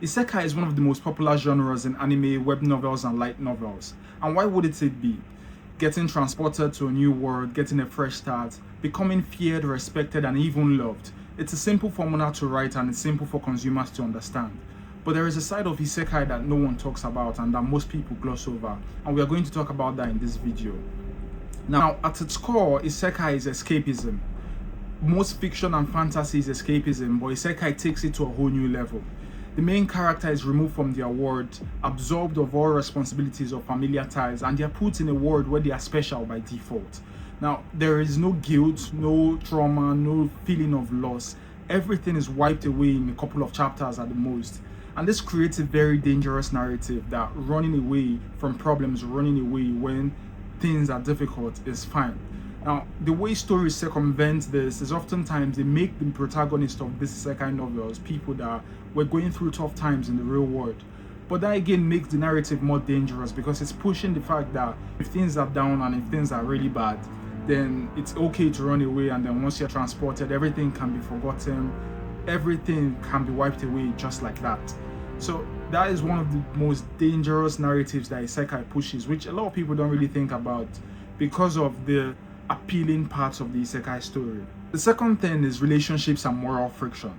Isekai is one of the most popular genres in anime, web novels, and light novels. And why would it be? Getting transported to a new world, getting a fresh start, becoming feared, respected, and even loved. It's a simple formula to write and it's simple for consumers to understand. But there is a side of Isekai that no one talks about and that most people gloss over. And we are going to talk about that in this video. Now, at its core, Isekai is escapism. Most fiction and fantasy is escapism, but Isekai takes it to a whole new level. The main character is removed from their world, absorbed of all responsibilities of familiar ties, and they are put in a world where they are special by default. Now, there is no guilt, no trauma, no feeling of loss. Everything is wiped away in a couple of chapters at the most. And this creates a very dangerous narrative that running away from problems, running away when things are difficult is fine. Now, the way stories circumvent this is oftentimes they make the protagonist of these isekai novels people that were going through tough times in the real world. But that again makes the narrative more dangerous because it's pushing the fact that if things are down and if things are really bad, then it's okay to run away, and then once you're transported, everything can be forgotten, everything can be wiped away just like that. So that is one of the most dangerous narratives that isekai pushes, which a lot of people don't really think about because of the appealing parts of the isekai story. The second thing is relationships and moral friction.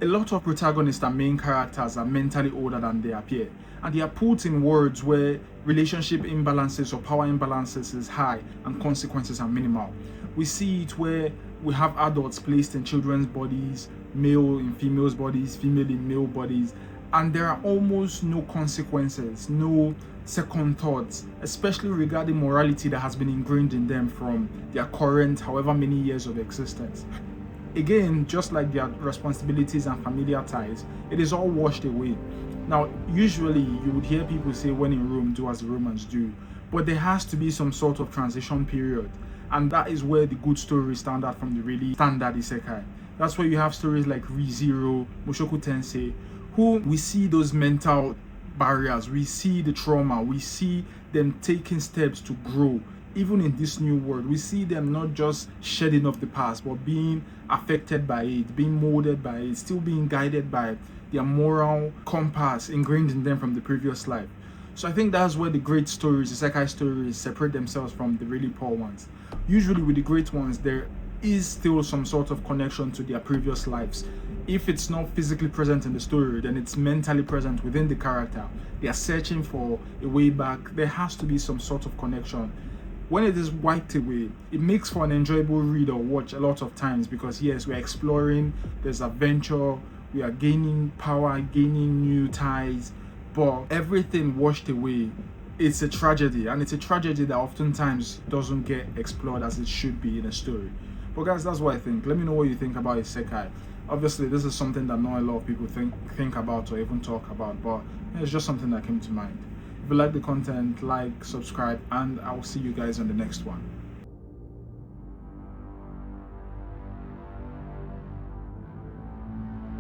A lot of protagonists and main characters are mentally older than they appear, and they are put in worlds where relationship imbalances or power imbalances is high and consequences are minimal. We see it where we have adults placed in children's bodies, male in females' bodies, female in male bodies, and there are almost no consequences, no second thoughts, especially regarding morality that has been ingrained in them from their current however many years of existence. Again, just like their responsibilities and familiar ties, it is all washed away. Now, usually you would hear people say, when in Rome, do as the Romans do, but there has to be some sort of transition period, and that is where the good stories stand out from the really standard isekai. That's where you have stories like ReZero, Mushoku Tensei, who we see those mental barriers, we see the trauma, we see them taking steps to grow. Even in this new world, we see them not just shedding off the past, but being affected by it, being molded by it, still being guided by their moral compass ingrained in them from the previous life. So I think that's where the great stories, the isekai stories, separate themselves from the really poor ones. Usually with the great ones, there is still some sort of connection to their previous lives. If it's not physically present in the story, then it's mentally present within the character. They are searching for a way back. There has to be some sort of connection. When it is wiped away, it makes for an enjoyable read or watch a lot of times because yes, we're exploring, there's adventure, we are gaining power, gaining new ties, but everything washed away. It's a tragedy, and it's a tragedy that oftentimes doesn't get explored as it should be in a story. But guys, that's what I think. Let me know what you think about isekai. Obviously, this is something that not a lot of people think about or even talk about, but it's just something that came to mind. If you like the content, like, subscribe, and I'll see you guys on the next one.